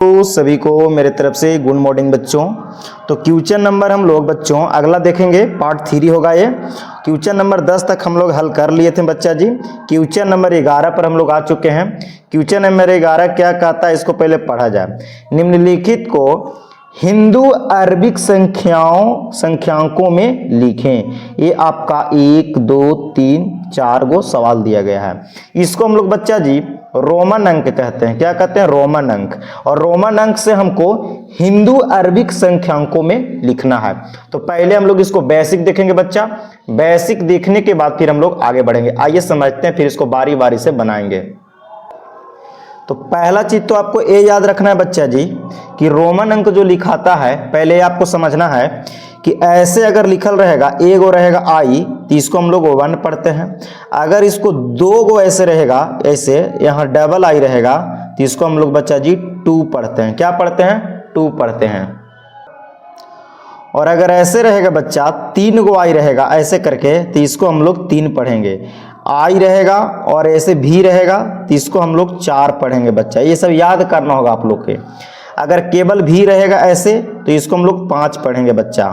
तो सभी को मेरे तरफ से गुड मॉर्निंग बच्चों। तो क्वेश्चन नंबर हम लोग बच्चों अगला देखेंगे, पार्ट 3 होगा ये। क्वेश्चन नंबर 10 तक हम लोग हल कर लिए थे बच्चा जी। क्वेश्चन नंबर 11 पर हम लोग आ चुके हैं। क्वेश्चन नंबर 11 क्या कहता है, इसको पहले पढ़ा जाए। निम्नलिखित को हिंदू अरबिक संख्यांकों में लिखें। ये आपका 1 2 3 4 गो सवाल दिया गया है। इसको हम लोग बच्चा जी रोमन अंक कहते हैं। क्या कहते हैं? रोमन अंक। और रोमन अंक से हमको हिंदू अरबिक संख्यांकों में लिखना है। तो पहले हम लोग इसको बेसिक देखेंगे बच्चा। बेसिक देखने के बाद फिर हम लोग आगे बढ़ेंगे। आइए समझते हैं, फिर इसको बारी बारी से बनाएंगे। तो पहला चीज तो आपको ये याद रखना है बच्चा जी कि रोमन अंक जो लिखाता है, पहले आपको समझना है कि ऐसे अगर लिखल रहेगा, ए गो रहेगा आई, तो इसको हम लोग 1 पढ़ते हैं। अगर इसको 2 गो ऐसे रहेगा, ऐसे यहाँ डबल आई रहेगा, तो इसको हम लोग बच्चा जी 2 पढ़ते हैं। क्या पढ़ते हैं? 2 पढ़ते हैं। और अगर ऐसे रहेगा बच्चा, 3 गो आई रहेगा ऐसे करके, तो इसको हम लोग 3 पढ़ेंगे। आई रहेगा और ऐसे भी रहेगा, तो इसको हम लोग 4 पढ़ेंगे बच्चा। ये सब याद करना होगा आप लोग के। अगर केवल भी रहेगा ऐसे, तो इसको हम लोग 5 पढ़ेंगे बच्चा।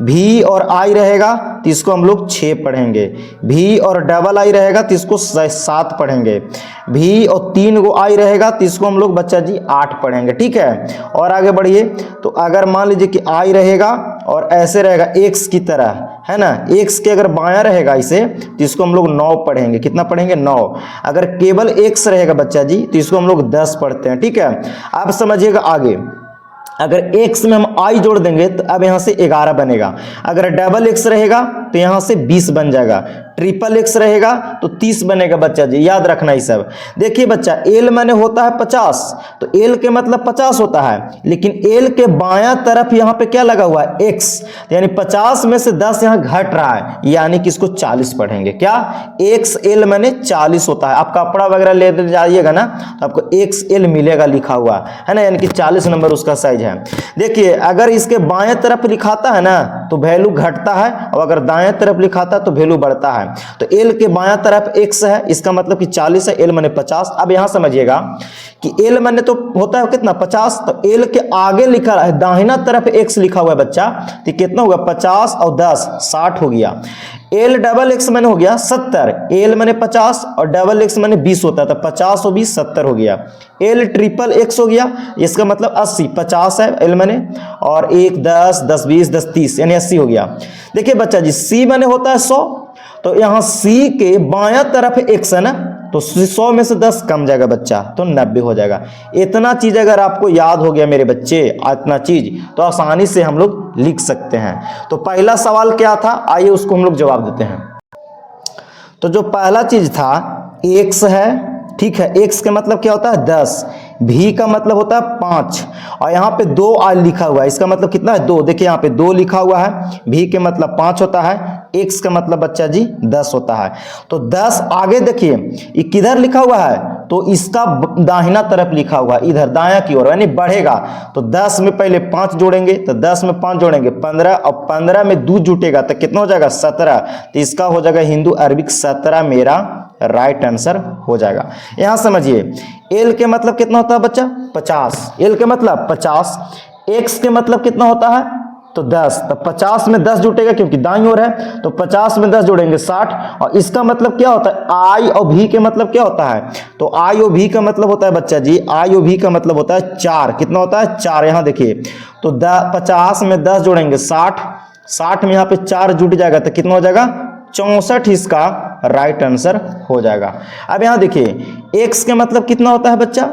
भी और आई रहेगा, तो इसको हम लोग 6 पढ़ेंगे। भी और डबल आई रहेगा, तो इसको 7 पढ़ेंगे। भी और 3 गो आई रहेगा, तो इसको हम लोग बच्चा जी 8 पढ़ेंगे। ठीक है, और आगे बढ़िए। तो अगर मान लीजिए कि आई रहेगा और ऐसे रहेगा एक्स की तरह, है ना, एक्स के अगर बायां रहेगा इसे, तो इसको हम लोग 9 पढ़ेंगे। कितना पढ़ेंगे? 9। अगर केवल एक्स रहेगा बच्चा जी, तो इसको हम लोग 10 पढ़ते हैं। ठीक है, अब समझिएगा आगे। अगर x में हम i जोड़ देंगे तो अब यहां से 11 बनेगा। अगर डबल x रहेगा तो यहां से 20 बन जाएगा। ट्रिपल x रहेगा तो 30 बनेगा बच्चा जी। याद रखना ये सब। देखिए बच्चा, l माने होता है 50, तो l के मतलब 50 होता है, लेकिन l के बायां तरफ यहां पे क्या लगा हुआ है? x, यानी 50 में से 10 यहां घट रहा है, यानी कि इसको 40 पढ़ेंगे। क्या? xl माने 40 होता है। आप कपड़ा वगैरह ले जाइएगा ना, तो आपको xl मिलेगा लिखा हुआ, है ना, यानी कि 40 नंबर उसका साइज है। देखिए, अगर इसके बाएं तरफ लिखाता है ना, तो वैल्यू घटता है, और अगर दाएं तरफ लिखाता है तो वैल्यू बढ़ता है। तो l के बाएं तरफ x है, इसका मतलब कि 40 है। l माने 50। अब यहां समझिएगा कि l माने तो होता है कितना? 50। तो l के आगे लिखा है, दाहिना तरफ x लिखा हुआ है बच्चा, तो कितना होगा? 50 और 10 60 हो गया। l डबल x माने हो गया 70। l माने 50 और डबल x माने 20 होता है, तो 50 और 20 70 हो गया। l ट्रिपल x हो गया, इसका मतलब 80। 50 है l माने, और 1 10 10 20 10 30 यानी 80 हो गया। देखिए बच्चा जी, c माने होता है 100, तो यहां c के बायां तरफ x है ना, तो 100 में से 10 कम जाएगा बच्चा, तो 90 हो जाएगा। इतना चीज अगर आपको याद हो गया मेरे बच्चे, इतना चीज, तो आसानी से हम लोग लिख सकते हैं। तो पहला सवाल क्या था, आइए उसको हम लोग जवाब देते हैं। तो जो पहला चीज था x है, ठीक है, x का मतलब क्या होता है? 10। भी का मतलब होता है 5, और यहाँ पे 2 आई लिखा हुआ है, इसका मतलब कितना है? 2। देखिए यहाँ पे 2 लिखा हुआ है। भी के मतलब 5 होता है, x का मतलब बच्चा जी 10 होता है। तो 10 आगे देखिए, ये किधर लिखा हुआ है? तो इसका दाहिना तरफ लिखा हुआ है, इधर दायां की ओर, यानी बढ़ेगा। तो 10 में पहले 5 जोड़ेंगे, तो 10 में 5 जोड़ेंगे 15, और 15 में 2 जुटेगा तो कितना हो जाएगा? 17। तो इसका हो जाएगा हिंदू अरबिक 17 मेरा राइट आंसर हो जाएगा। यहां समझिए, l के मतलब कितना होता है बच्चा? 50। l के मतलब 50। x के मतलब कितना होता है? तो 10। तो 50 में 10 जुटेगा क्योंकि दाईं ओर है, तो 50 में 10 जोड़ेंगे 60। और इसका मतलब क्या होता है? i और v के मतलब क्या होता है? तो i और v का मतलब होता है बच्चा जी, i और v का मतलब होता है 4। कितना होता है? 4। यहां देखिए, तो 50 में 10 जोड़ेंगे 60, 60 में यहाँ पे 4 जुट जाएगा, तो कितना हो जाएगा? 64 इसका राइट आंसर हो जाएगा। अब यहां देखिए, x के मतलब कितना होता है बच्चा?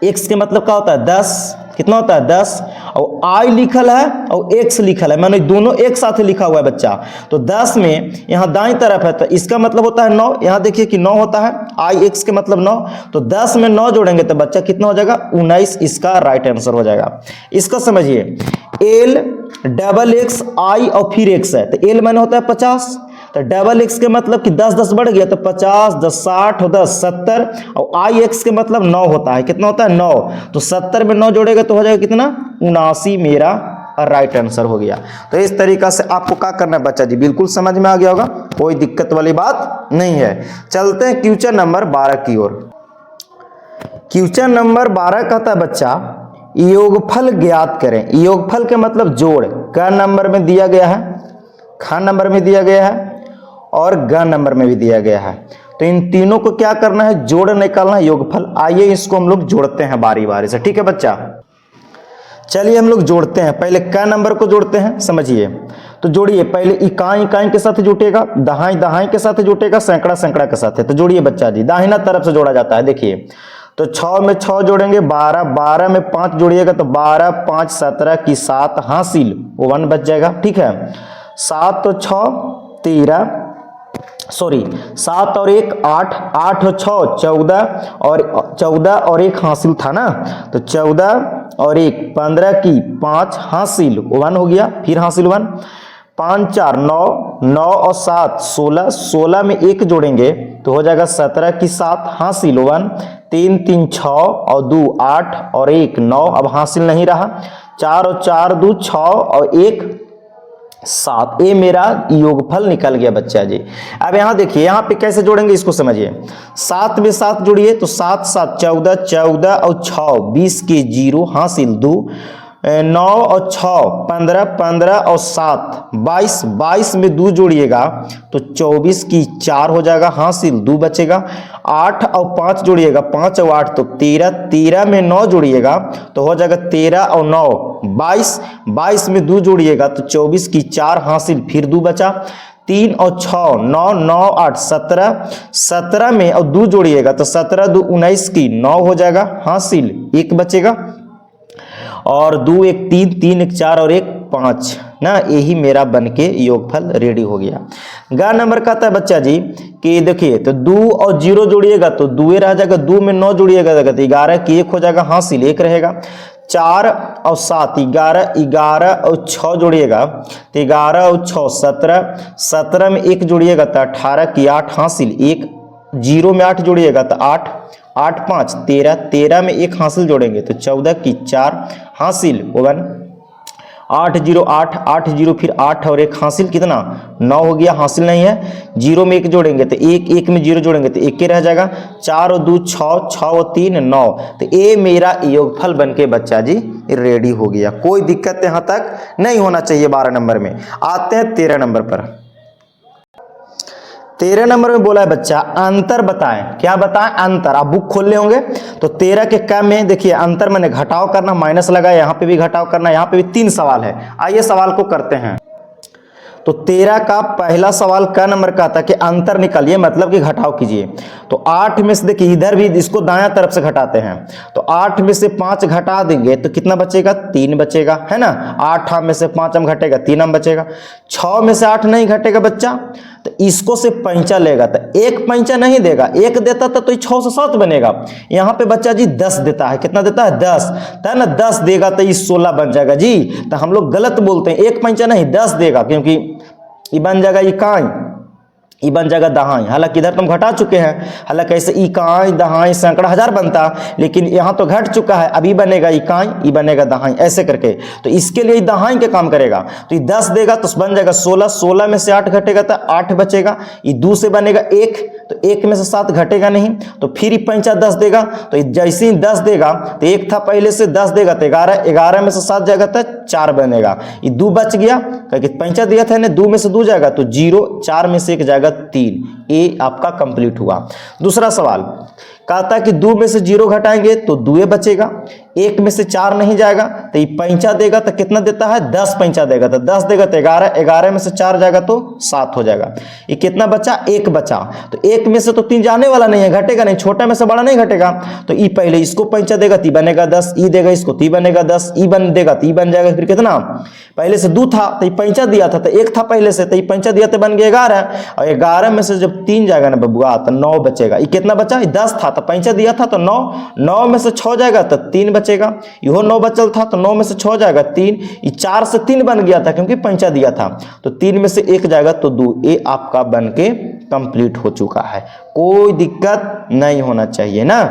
x के मतलब क्या होता है? 10। कितना होता है? 10। और i लिखल है और x लिखल है, माने दोनों एक साथ लिखा हुआ है बच्चा। तो 10 में यहां दाईं तरफ है, तो इसका मतलब होता है 9। यहां देखिए कि 9 होता है, i x के मतलब 9। तो 10 में 9 जोड़ेंगे तो बच्चा कितना हो जाएगा? 19 इसका राइट आंसर हो जाएगा। इसको समझिए, l डबल x i और फिर x है, तो l माने होता है 50। तो डबल x के मतलब कि 10 10 बढ़ गया, तो 50 10 60 और 10 70, और आई एक्स के मतलब 9 होता है। कितना होता है? 9। तो 70 में 9 जोड़ेगा तो हो जाएगा कितना? 79 मेरा राइट आंसर हो गया। तो इस तरीका से आपको क्या करना है बच्चा जी, बिल्कुल समझ में आ गया होगा, कोई दिक्कत वाली बात नहीं है। चलते हैं क्वेश्चन नंबर 12 की ओर। क्वेश्चन नंबर 12 कहता है बच्चा योगफल ज्ञात करें। योगफल के मतलब जोड़, क नंबर में दिया गया है, ख नंबर में दिया गया है और ग नंबर में भी दिया गया है। तो इन तीनों को क्या करना है, जोड़ निकालना है, योगफल। आइए इसको हम लोग जोड़ते हैं बारी बारी से, ठीक है बच्चा। चलिए हम लोग जोड़ते हैं, पहले क नंबर को जोड़ते हैं, समझिए। तो जोड़िए, पहले इकाई इकाई के साथ जुटेगा, दहाई दहाई के साथ जुटेगा, सैकड़ा सैकड़ा के साथ है। तो जोड़िए बच्चा जी, दाहिना तरफ से जोड़ा जाता है, देखिए। तो 6 में 6 जोड़ेंगे 12, 12 में 5 जोड़िएगा तो 12 5 17 की 7 हासिल, 1 बच जाएगा, ठीक है। 7 और 6 13, सॉरी 7 और 1 8, 8 और 6 14 और 1 हासिल था ना, तो 14 और 1 15 की 5 हासिल, 1 हो गया, फिर हासिल 1, 5 4 9, 9 और 7 16, 16 में 1 जोड़ेंगे तो हो जाएगा 17 की 7 हासिल 1, 3 3 6 और 2 8 और 1 9, अब हासिल नहीं रहा, 4 और 4 2 6 और 1 7। ये मेरा योगफल निकल गया बच्चा जी। अब यहाँ देखिए, यहाँ पे कैसे जोड़ेंगे इसको समझिए। 7 में 7 जोड़िए तो 7 7 14, 14 और 6 20 के 0 हासिल 2, 9 और 6 15, 15 और 7 22, 22 में 2 जोड़िएगा तो 24 की 4 हो जाएगा, हासिल 2 बचेगा। 8 और 5 जोड़िएगा, 5 और 8 तो 13, 13 में 9 जोड़िएगा तो हो जाएगा 13 और 9 22, 22 में 2 जोड़िएगा तो 24 की 4 हासिल, फिर 2 बचा। 3 और 6 9, 9 8 17, 17 में और 2 जोड़िएगा तो 17 2 19 की 9 हो जाएगा, हासिल 1 बचेगा। और 2 1 3, 3 1 4 और 1 5 ना, यही मेरा बनके योगफल रेडी हो गया। ग नंबर कहता है बच्चा जी कि देखिए, तो 2 और 0 जोड़िएगा तो 2 रह जाएगा, 2 में 9 जोड़िएगा तो 11 की 1 हो जाएगा, हासिल 1 रहेगा। 4 और 7 11, 11 और 6 जोड़िएगा तो 11 और 6 17, 17 में 1 जोड़िएगा तो 18 की 8 हासिल 1, 0 में 8 जोड़िएगा तो 8, 8 5 13, 13 में 1 हासिल जोड़ेंगे तो 14 की 4 हासिल 1, 8 0 8, 8 0 फिर 8 और 1 हासिल कितना 9 हो गया, हासिल नहीं है। 0 में 1 जोड़ेंगे तो 1, 1 में 0 जोड़ेंगे तो 1 रह जाएगा। 4 और 2 6, 6 और 3 9। तो ये मेरा योगफल बनके बच्चा जी रेडी हो गया। कोई दिक्कत यहाँ तक नहीं होना चाहिए 12 नंबर में। आते हैं 13 नंबर पर। 13 नंबर में बोला है बच्चा अंतर बताएं। क्या बताएं? अंतर। आप बुक खोल ले होंगे तो 13 के क में देखिए अंतर मैंने घटाव करना, माइनस लगा, यहाँ पे भी घटाव करना, यहाँ पे भी 3 सवाल है। आइए सवाल को करते हैं। तो 13 का पहला सवाल क नंबर का था कि अंतर निकालिए, मतलब कि घटाव कीजिए। तो 8 में से देखिए इधर भी इसको दायां तरफ से घटाते हैं तो 8 में से 5 घटा देंगे तो कितना बचेगा 3 बचेगा, है ना। 8 में से 5 हम घटेगा 3 हम बचेगा। 6 में से 8 नहीं घटेगा बच्चा तो इसको से पैंचा लेगा तो 1 पैंचा नहीं देगा, 1 देता था तो 6 से 7 बनेगा। यहाँ पे बच्चा जी 10 देता है। कितना देता है 10, है ना। 10 देगा तो 16 बन जाएगा जी। तो हम लोग गलत बोलते हैं, 1 पैंचा नहीं 10 देगा, क्योंकि ये बन जाएगा इकाई, ये बन जाएगा दहाई। हालांकि इधर तुम घटा चुके हैं, हालांकि ऐसे इकाई दहाई सैकड़ा हजार बनता, लेकिन यहाँ तो घट चुका है। अभी बनेगा इकाई, ये बनेगा दहाई, ऐसे करके। तो इसके लिए दहाई के काम करेगा। तो ये 10 देगा तो बन जाएगा 16, 16 में से 8 घटेगा तो 8 बचेगा। ये 2 से बनेगा 1, तो 1 में से 7 घटेगा नहीं, तो फिर ही पैंचा 10 देगा। तो जैसे ही 10 देगा तो 1 था पहले से, 10 देगा तो 11, 11 में से 7 जाएगा तो 4 बनेगा। ये 2 बच गया, क्योंकि पैंचा दिया था ना, 2 में से 2 जाएगा तो 0, 4 में से 1 जाएगा 3। ये आपका कंप्लीट हुआ। दूसरा सवाल कहता कि 2 में से 0 घटाएंगे तो 2 बचेगा, 1 में से 4 नहीं जाएगा तो ये पैंचा देगा तो कितना देता है 10 पैंचा देगा, तो 10 देगा तो 11, 11 में से 4 जाएगा तो 7 हो जाएगा। ये कितना बचा 1 बचा। तो 1 में से तो 3 जाने वाला नहीं है, घटेगा नहीं, छोटा में से बड़ा नहीं घटेगा। तो ई पहले इसको पैंचा देगा तो बनेगा 10, ई देगा इसको तो बनेगा 10, ई बन देगा तो बन जाएगा। फिर कितना पहले से 2 था तो ये पैंचा दिया था तो 1 था पहले से, तो ये पैंचा दिया तो बन गया 11, और 11 में से जब 3 जाएगा ना बबुआ तो 9 बचेगा। ये कितना बचा 10 था तो पैंचा दिया था तो 9, 9 में से 6 जाएगा तो 3 बचेगा। यहो 9 बचल था तो 9 में से 6 जाएगा 3, ये 4 से 3 बन गया था क्योंकि पैंचा दिया था, तो 3 में से 1 जाएगा तो 2। ये आपका बन के कंप्लीट हो चुका है। कोई दिक्कत नहीं होना चाहिए ना।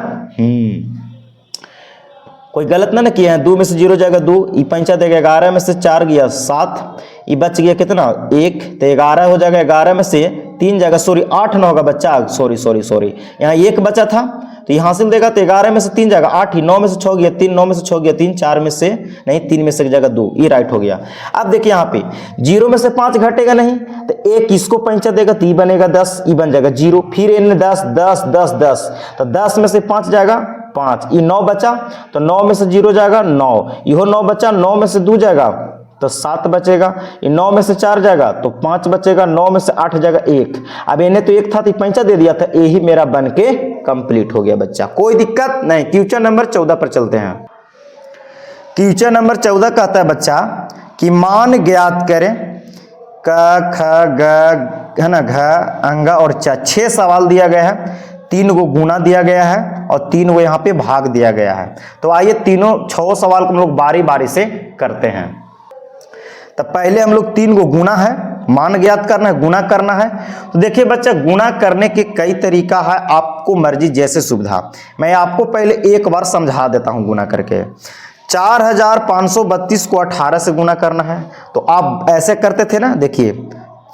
कोई गलत ना किया है। 2 में से 0 जाएगा 2, ये पैंचा देगा 11 में से 4 गया 7, ये बच गया कितना 1, तो 11 हो जाएगा। 11 में से 3 जाएगा, सॉरी 8 ना होगा बच्चा, सॉरी यहाँ 1 बचा था तो ये हासिल देगा तो 11 में से 3 जाएगा 8 ही, 9 में से 6 गया 3, 9 में से 6 गया 3, 4 में से नहीं 3 में से एक जगह 2, ये राइट हो गया। अब देखिए यहाँ पे 0 में से 5 घटेगा नहीं तो एक इसको पंचा देगा तो ये बनेगा 10, ये बन जाएगा 0, फिर इनमें 10 10 10 10, तो 10 में से 5 जाएगा 5, ये 9 बचा तो 9 में से 0 जाएगा 9, यहो 9 बचा, 9 में से 2 जाएगा तो 7 बचेगा, ये 9 में से 4 जाएगा तो 5 बचेगा, 9 में से 8 जाएगा 1। अब इन्हें तो 1 था तो पंचा दे दिया था, यही मेरा बन के कंप्लीट हो गया बच्चा, कोई दिक्कत नहीं। क्वेश्चन नंबर 14 पर चलते हैं। क्वेश्चन नंबर 14 कहता है बच्चा कि मान ज्ञात करें क ख ग है ना घ अंगा और च, 6 सवाल दिया गया है, 3 को गुना दिया गया है और 3 को यहाँ पे भाग दिया गया है। तो आइए तीनों 6 सवाल को हम लोग बारी बारी से करते हैं। तो पहले हम लोग 3 को गुना है, मान ज्ञात करना है, गुना करना है। तो देखिए बच्चा गुना करने के कई तरीका है, आपको मर्जी जैसे सुविधा। मैं आपको पहले एक बार समझा देता हूं गुना करके। 4532 को 18 से गुना करना है तो आप ऐसे करते थे ना, देखिए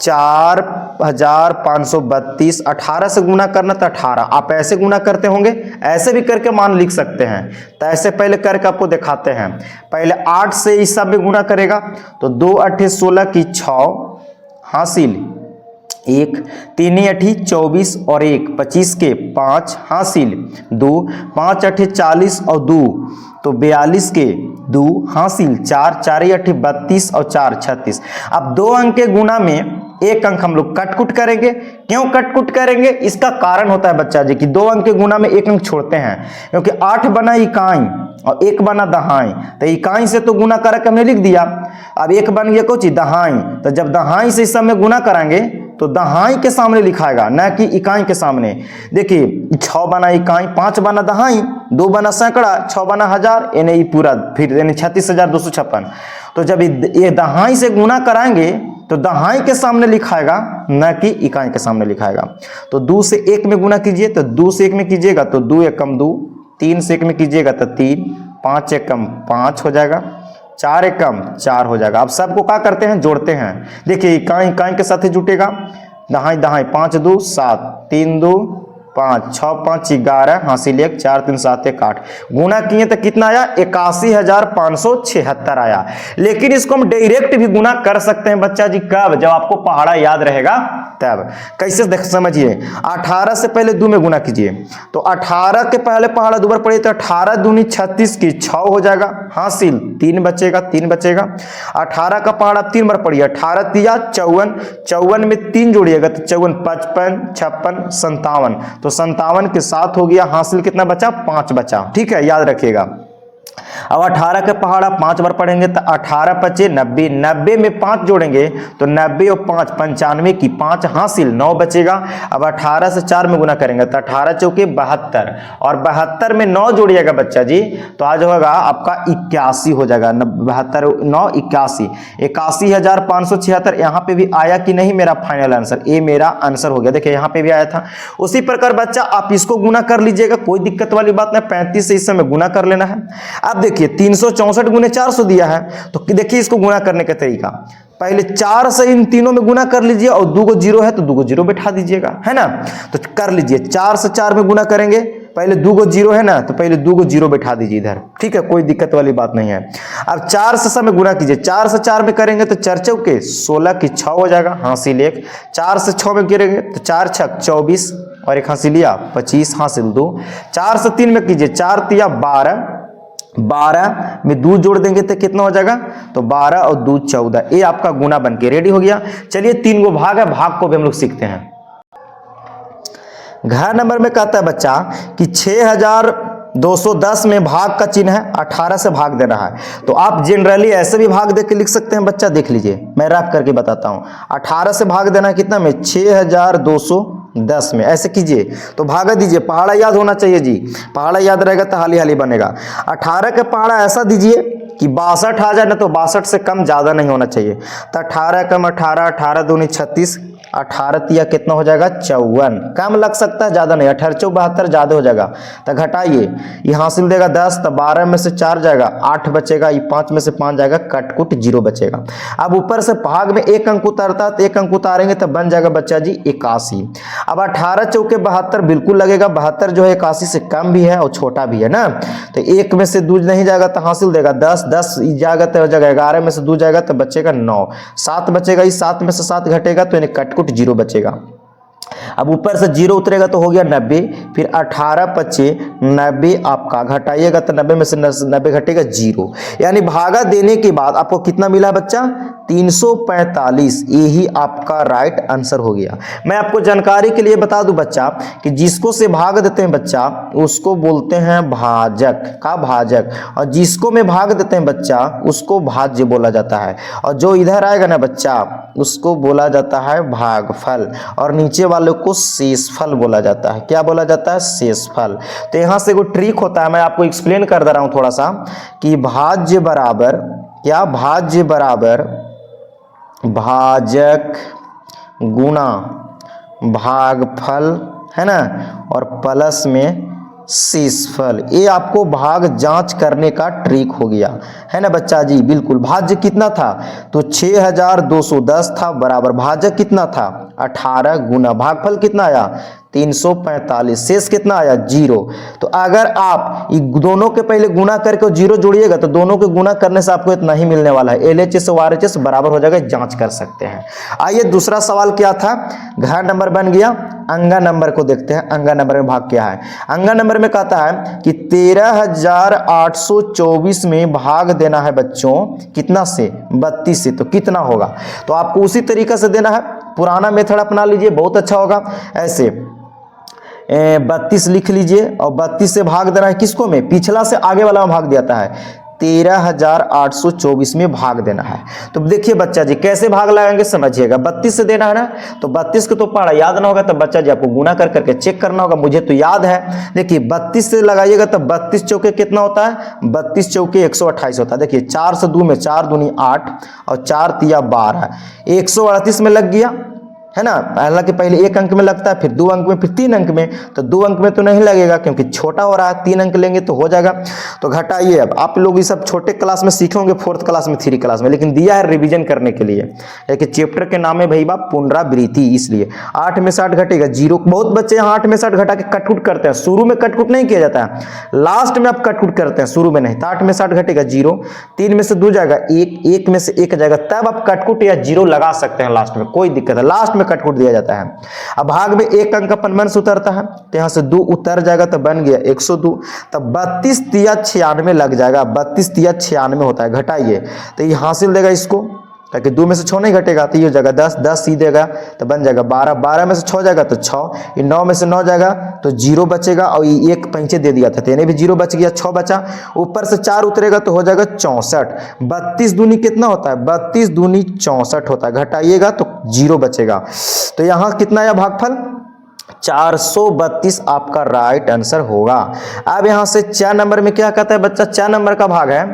4532 18 से गुना करना तो 18, आप ऐसे गुना करते होंगे, ऐसे भी करके मान लिख सकते हैं। तो ऐसे पहले करके आपको दिखाते हैं। पहले 8 से इस सब में गुना करेगा तो 2 8 16 की 6 हासिल 1, 3 8 24 और 1 25 के 5 हासिल 2, 5 8 40 और 2 तो 42 के 2 हासिल 4, 4 8 32 और 4 36। अब 2 अंक के गुना में एक अंक हम लोग कटकुट करेंगे। क्यों कटकुट करेंगे, इसका कारण होता है बच्चा जी कि 2 अंक के गुना में एक अंक छोड़ते हैं, क्योंकि 8 बना इकाई और 1 बना दहाई, तो इकाई से तो गुना करके हमने लिख दिया। अब 1 बन गया कुछ दहाई, तो जब दहाई से इस सब में गुना कराएंगे तो दहाई के सामने लिखाएगा, न कि इकाई के सामने। देखिए 6 बना इकाई, 5 बना दहाई, 2 बना सैकड़ा, 6 बना 1000, यानी पूरा फिर यानी 36,256। तो जब ये दहाई से गुना कराएंगे तो दहाई के सामने लिखाएगा, न कि इकाई के सामने लिखाएगा। तो 2 से 1 में गुना कीजिए तो 2 से 1 में कीजिएगा तो 2 एकम 2, 3 से 1 में कीजिएगा तो 3, 5 एकम 5 हो जाएगा, 4 एकम 4 हो जाएगा। अब सबको क्या करते हैं, जोड़ते हैं। देखिए इकाई इकाई के साथ ही जुटेगा, दहाई दहाई 5 2 7, 3 2 5, 6 5 11 हासिल 1, 4 3 7 1 8। गुना किए तो कितना आया, 81,576 आया। लेकिन इसको हम डायरेक्ट भी गुना कर सकते हैं बच्चा जी, कब, जब आपको पहाड़ा याद रहेगा तब। कैसे देख समझिए, 18 से पहले 2 में गुना कीजिए तो 18 के पहले पहाड़ा दोबारा पड़े तो 18 दूनी 36 की 6 हो जाएगा, हासिल 3 बचेगा 3 बचेगा। 18 का पहाड़ा 3 बार पड़िए, 18 तिया 54, 54 में 3 जोड़िएगा तो 54 55 56 57, तो 57 के साथ हो गया, हासिल कितना बचा, 5 बचा। ठीक है, याद रखिएगा। अब 18 के पहाड़ा 5 बार पढ़ेंगे तो 18 पचे 90, 90 में 5 जोड़ेंगे तो 90 और 5 95 की 5 हासिल 9 बचेगा। अब 18 से 4 में गुना करेंगे तो 18 चौके 72 और 72 में 9 जोड़िएगा बच्चा जी तो आज होगा आपका 81 हो जाएगा। 72 9 81, 81,576। यहाँ पे भी आया कि नहीं मेरा फाइनल आंसर, ये मेरा आंसर हो गया। देखिए यहाँ पे भी आया था। उसी प्रकार बच्चा आप इसको गुना कर लीजिएगा, कोई दिक्कत वाली बात नहीं। 35 से इस समय गुना कर लेना है। अब देखिए 364 गुने 400 दिया है तो देखिए इसको गुना करने का तरीका, पहले 4 से इन तीनों में गुना कर लीजिए और 2 को 0 है तो 2 को 0 बैठा दीजिएगा, है ना। तो कर लीजिए 4 से 4 में गुना करेंगे, पहले 2 को 0 है ना तो पहले 2 को 0 बैठा दीजिए इधर, ठीक है, कोई दिक्कत वाली बात नहीं है। अब 4 से सब में गुना कीजिए, 4 से 4 में करेंगे तो 4 चौके 16 की 6 हो जाएगा, हासिल 1। 4 से 6 में गिरेंगे तो 4 छक 24 और 1 हासिल लिया 25 हासिल 2। 4 से 3 में कीजिए, 4 तिया 12, 12 में 2 जोड़ देंगे तो कितना हो जाएगा, तो 12 और 2 14। ये आपका गुना बन के रेडी हो गया। चलिए 3 गो भाग है, भाग को भी हम लोग सीखते हैं। घ नंबर में कहता है बच्चा कि 6210 में भाग का चिन्ह है, 18 से भाग देना है। तो आप जनरली ऐसे भी भाग दे के लिख सकते हैं बच्चा, देख लीजिए मैं रफ करके बताता हूं। 18 से भाग देना है कितना में, 6210 में, ऐसे कीजिए तो भागा दीजिए। पहाड़ा याद होना चाहिए जी, पहाड़ा याद रहेगा तो हाली हाली बनेगा। 18 का पहाड़ा ऐसा दीजिए कि 62 आ जाए ना, तो 62 से कम ज्यादा नहीं होना चाहिए। तो 18 कम 18, 18 दूनी 36, 18 तिया कितना हो जाएगा 54, कम लग सकता है ज़्यादा नहीं, 18 चौक 72 ज़्यादा हो जाएगा। तो घटाइए, ये हासिल देगा 10, तो 12 में से 4 जाएगा 8 बचेगा, ये 5 में से 5 जाएगा, कटकुट 0 बचेगा। अब ऊपर से भाग में एक अंक उतारता तो एक अंक उतारेंगे तो बन जाएगा बच्चा जी 81। अब 18 चौके 72 बिल्कुल लगेगा, 72 जो है 81 से कम भी है और छोटा भी है ना, तो एक में से 2 नहीं जाएगा तो हासिल देगा 10, 10 जाएगा तो हो जाएगा 11 में से 2 जाएगा तो बचेगा 9, 7 बचेगा, इस 7 में से 7 घटेगा तो यानी कटकुट 0 बचेगा। अब ऊपर से 0 उतरेगा तो हो गया 90, फिर 18 बचे 90, आपका घटाइएगा तो 90 में से 90 घटेगा 0, यानी भागा देने के बाद आपको कितना मिला बच्चा 345, यही आपका राइट आंसर हो गया। मैं आपको जानकारी के लिए बता दूं बच्चा कि जिसको से भाग देते हैं बच्चा उसको बोलते हैं भाजक का भाजक, और जिसको में भाग देते हैं बच्चा उसको भाज्य बोला जाता है, और जो इधर आएगा ना बच्चा उसको बोला जाता है भागफल, और नीचे वाले को शेषफल बोला जाता है। क्या बोला जाता है? शेषफल। तो यहां से कोई ट्रिक होता है, मैं आपको एक्सप्लेन कर दे रहा हूं थोड़ा सा कि भाज्य बराबर क्या, भाज्य बराबर भाजक गुना भागफल है ना, और प्लस में शेषफल। ये आपको भाग जांच करने का ट्रिक हो गया है ना बच्चा जी। बिल्कुल, भाज्य कितना था तो 6210 था, बराबर भाजक कितना था 18 गुना भागफल कितना आया 345, शेष कितना आया 0। तो अगर आप दोनों के पहले गुना करके 0 जोड़िएगा तो दोनों के गुना करने से आपको इतना ही मिलने वाला है, LHS और RHS बराबर हो जाएगा, जांच कर सकते हैं। आइए दूसरा सवाल क्या था, घन नंबर बन गया, अंगा नंबर को देखते हैं। अंगा नंबर में भाग क्या है? अंगा नंबर में कहता है कि 13,824 में भाग देना है बच्चों कितना से 32 से, तो कितना होगा? तो आपको उसी तरीका से देना है, पुराना मेथड अपना लीजिए, बहुत अच्छा होगा। ऐसे 32 लिख लीजिए और 32 से भाग देना है किसको में, पिछला से आगे वाला में भाग दिया है, 13,824 में भाग देना है। तो देखिए बच्चा जी कैसे भाग लगाएंगे समझिएगा, 32 से देना है ना, तो 32 को तो पढ़ा याद ना होगा तो बच्चा जी आपको गुना कर करके चेक करना होगा, मुझे तो याद है। देखिए 32 से लगाइएगा तो 32 चौके कितना होता है, 32 चौके 128 होता है। देखिए 4 से 2 में 4 दूनी 8 और 4 तिया 12, 138 में लग गया है ना। हालांकि पहले एक अंक में लगता है, फिर 2 अंक में, फिर 3 अंक में, तो 2 अंक में तो नहीं लगेगा क्योंकि छोटा हो रहा है, 3 अंक लेंगे तो हो जाएगा। तो घटाइए, अब आप लोग ये सब छोटे क्लास में सीखेंगे, 4th क्लास में 3 क्लास में, लेकिन दिया है रिवीजन करने के लिए, लेकिन चैप्टर के नाम है भाई बाप पुनरावृत्ति, इसलिए 8 में 60 घटेगा 0। बहुत बच्चे यहाँ 8 में 60 घटा के कटकुट करते हैं, शुरू में कटकुट नहीं किया जाता है, लास्ट में आप कटकुट करते हैं, शुरू में नहीं। तो 8 में 60 घटेगा 0, 3 में से 2 जाएगा 1, 1 में से 1 जाएगा, तब आप कटकुट या 0 लगा सकते हैं लास्ट में, कोई दिक्कत है, लास्ट में कटकुट दिया जाता है। अब भाग में एक अंक अपन मन से उतरता है, तो यहां से 2 उतर जाएगा तो बन गया 102, तब 32 तिया 96 लग जाएगा, 32 तिया 96 होता है। घटाइए तो ये हासिल देगा इसको, ताकि 2 में से 6 नहीं घटेगा तो ये हो जाएगा 10, 10 सी देगा तो बन जाएगा 12, 12 में से 6 जाएगा तो 6, ये 9 में से 9 जाएगा तो 0 बचेगा, और ये एक पंचे दे दिया था तो यानी भी 0 बच गया, 6 बचा। ऊपर से 4 उतरेगा तो हो जाएगा 64, 32 दूनी कितना होता है, 32 दूनी 64 होता है। घटाइएगा तो 0 बचेगा, तो यहाँ कितना आया भागफल 432 आपका राइट आंसर होगा। अब यहां से 4 नंबर में क्या कहता है बच्चा, 4 नंबर का भाग है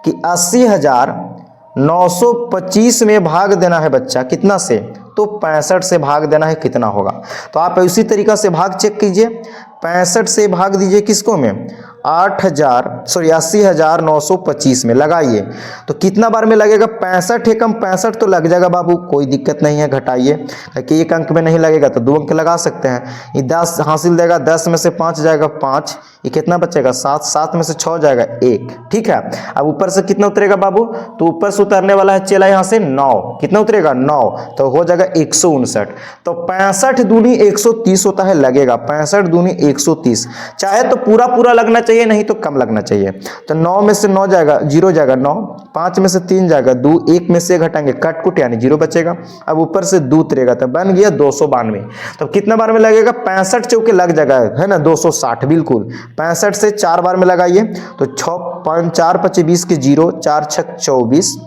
कि 80,925 में भाग देना है बच्चा कितना से, तो 65 से भाग देना है, कितना होगा? तो आप उसी तरीका से भाग चेक कीजिए, 65 से भाग दीजिए किसको में 80,925 में लगाइए, तो कितना बार में लगेगा 65 एकम 65 तो लग जाएगा बाबू, कोई दिक्कत नहीं है। घटाइए कि एक अंक में नहीं लगेगा तो 2 अंक लगा सकते हैं। ये 10 हासिल देगा, 10 में से 5 जाएगा 5, ये कितना बचेगा 7, 7 में से 6 जाएगा 1, ठीक है। अब ऊपर से कितना उतरेगा बाबू, तो ऊपर से उतरने वाला है चेला यहाँ से 9, कितना उतरेगा 9, तो हो जाएगा 159। तो 65 दूनी 130 होता है, लगेगा 65 दूनी 130, चाहे तो पूरा पूरा लगना चाहिए, नहीं तो कम लगना चाहिए। तो 9 में से 9 जाएगा 0 जाएगा 9, 5 में से 3 जाएगा 2, 1 में से घटाएंगे कटकुट यानी 0 बचेगा। अब ऊपर से 2 उतरेगा तो बन गया 292। तो कितना बार में लगेगा 65 चौके लग जाएगा है ना 260, बिल्कुल 65 से 4 बार में लगाइए तो 6 5 4 5 20 के 0, 4 6 24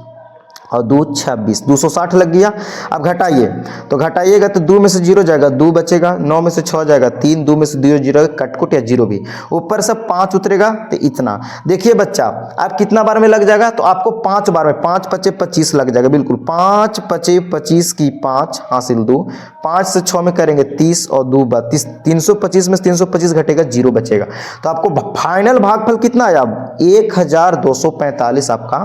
और 2 26, 260 लग गया। अब घटाइए, तो घटाइएगा तो 2 में से 0 जाएगा 2 बचेगा, 9 में से 6 जाएगा 3, 2 में से 0 0 कटकुट या 0 भी, ऊपर से 5 उतरेगा तो इतना। देखिए बच्चा अब कितना बार में लग जाएगा, तो आपको 5 बार में, 5 5 25 लग जाएगा, बिल्कुल 5 5 25 की 5 हासिल 2 5 से 6 में करेंगे 30 और 2 32, 325 में 325 घटेगा 0 बचेगा। तो आपको फाइनल भागफल कितना आया? 1245 आपका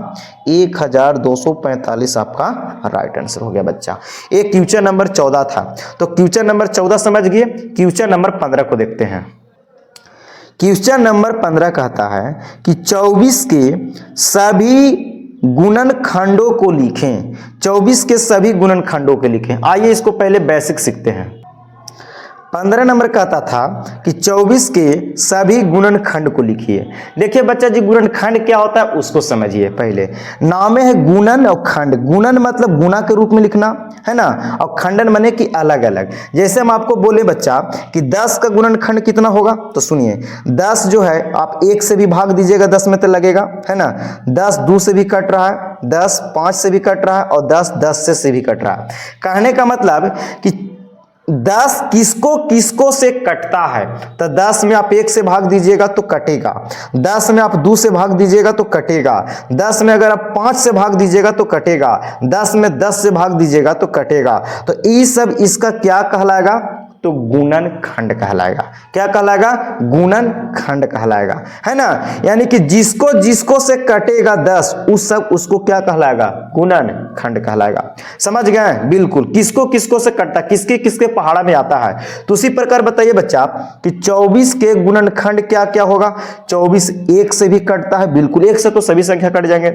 1245 आपका राइट आंसर हो गया बच्चा। एक क्वेश्चन नंबर 14 था, तो क्वेश्चन नंबर 14 समझ गए। क्वेश्चन नंबर 15 को देखते हैं। क्वेश्चन नंबर 15 कहता है कि 24 के सभी गुणनखंडों को लिखें। 24 के सभी गुणनखंडों को लिखें। आइए इसको पहले बेसिक सीखते हैं। 15 नंबर कहता था कि 24 के सभी गुणनखंड को लिखिए। देखिए बच्चा जी, गुणनखंड क्या होता है उसको समझिए पहले। नामे है गुणन और खंड। गुणन मतलब गुणा के रूप में लिखना है ना, और खंडन माने कि अलग अलग। जैसे हम आपको बोले बच्चा कि 10 का गुणनखंड कितना होगा, तो सुनिए 10 जो है आप 1 से भी भाग दीजिएगा 10 में तो लगेगा, है ना। 10 2 से भी कट रहा है, 10 5 से भी कट रहा है, और 10 10 से भी कट रहा है। कहने का मतलब कि 10 किसको किसको से कटता है, तो 10 में आप 1 से भाग दीजिएगा तो कटेगा, 10 में आप 2 से भाग दीजिएगा तो कटेगा, 10 में अगर आप 5 से भाग दीजिएगा तो कटेगा, 10 में 10 से भाग दीजिएगा तो कटेगा। तो ये सब इसका क्या कहलाएगा, तो गुणनखंड कहलाएगा। क्या कहलाएगा? गुणनखंड कहलाएगा, है ना। यानी कि जिसको जिसको से कटेगा 10 उस सब उसको क्या कहलाएगा? गुणनखंड कहलाएगा। समझ गए? बिल्कुल। किसको किसको से कटता, किसके किसके पहाड़ा में आता है। तो उसी प्रकार बताइए बच्चा कि 24 के गुणनखंड क्या क्या होगा। 24 1 से भी कटता है, बिल्कुल 1 से तो सभी संख्या कट जाएंगे।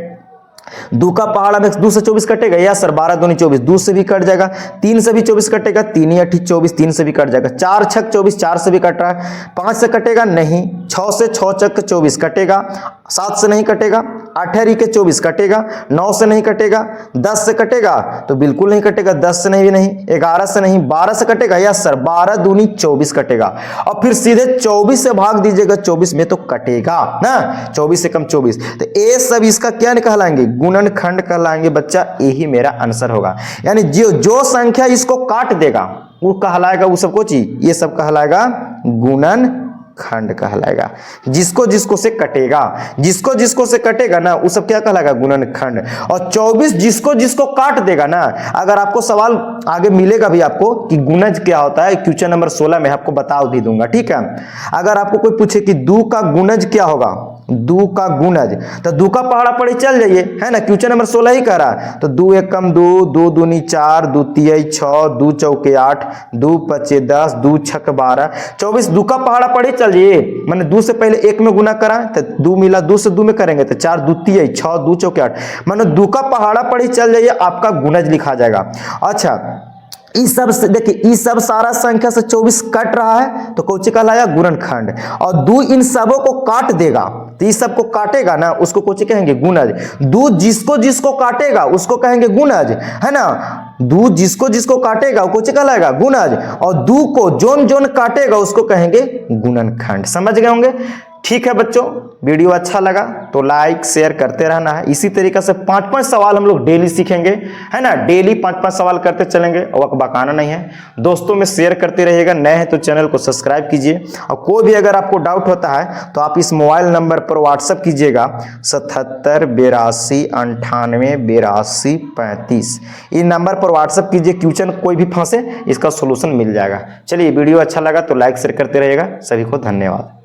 2 का पहाड़ा में 2 से 24 कटेगा, या सर 12 दूनी 24, 2 से भी कट जाएगा। 3 से भी 24 कटेगा, 3 या 24, 3 से भी कट जाएगा। 4 छक 24, 4 से भी कट रहा है। 5 से कटेगा नहीं, 6 से 6 चक 24 कटेगा, 7 से नहीं कटेगा, 8 के 24 कटेगा, 9 से नहीं कटेगा, 10 से कटेगा तो बिल्कुल नहीं कटेगा, 10 से नहीं, 11 से नहीं, 12 से कटेगा, या सर 12 दूनी 24 कटेगा। और फिर सीधे 24 से भाग दीजिएगा 24 में तो कटेगा ना, 24 से कम 24। तो ये सब इसका क्या कहलाएंगे? गुणनखंड कहलाएंगे बच्चा। यही मेरा आंसर होगा। यानी जो संख्या इसको काट देगा वो कहलाएगा, वो सब कुछ ये सब कहलाएगा गुणनखंड कहलाएगा। जिसको जिसको से कटेगा, जिसको जिसको से कटेगा ना वो सब क्या कहलाएगा? गुणनखंड। और 24 जिसको जिसको काट देगा ना, अगर आपको सवाल आगे मिलेगा भी आपको कि गुणज क्या होता है, क्वेश्चन नंबर 16 में आपको बता भी दूंगा, ठीक है। अगर आपको कोई पूछे कि 2 का गुणज क्या होगा, 2 का गुणज, तो 2 का पहाड़ा पढ़े चल जाइए, है ना। क्वेश्चन नंबर 16 ही कह रहा है। तो 2 एकम 2, 2 दूनी 4, 2 तिहाई 6, 2 चौके 8, 2 पचे 10, 2 छक 12, 24। 2 का पहाड़ा पढ़े चल जाइए, मैंने 2 से पहले 1 में गुना करा तो 2 मिला, 2 से 2 में करेंगे तो 4, 2 तिहाई 6, 2 चौके 8, मैंने 2 का पहाड़ा पढ़े चल जाइए, आपका गुणज लिखा जाएगा। अच्छा, इस सब से देखिए, इस सब सारा संख्या से 24 कट रहा है तो कौन सी कहलाया? गुणनखंड। और 2 इन सबों को काट देगा, तो इस सब को काटेगा ना, उसको कौन सी कहेंगे? गुणज। 2 जिसको जिसको काटेगा उसको कहेंगे गुणज, है ना। 2 जिसको जिसको काटेगा वो कौन सी कहलाएगा? गुणज। और 2 को जोन जोन काटेगा उसको कहेंगे गुणनखंड। समझ गए होंगे? ठीक है बच्चों, वीडियो अच्छा लगा तो लाइक शेयर करते रहना है। इसी तरीके से 5-5 सवाल हम लोग डेली सीखेंगे, है ना। डेली 5-5 सवाल करते चलेंगे, और बकाना नहीं है। दोस्तों में शेयर करते रहिएगा। नए हैं तो चैनल को सब्सक्राइब कीजिए। और कोई भी अगर आपको डाउट होता है तो आप इस मोबाइल नंबर पर व्हाट्सअप कीजिएगा 77 82 98 82 35। इस नंबर पर व्हाट्सअप कीजिए। क्वेश्चन कोई भी फंसे इसका सोल्यूशन मिल जाएगा। चलिए, वीडियो अच्छा लगा तो लाइक शेयर करते रहिएगा। सभी को धन्यवाद।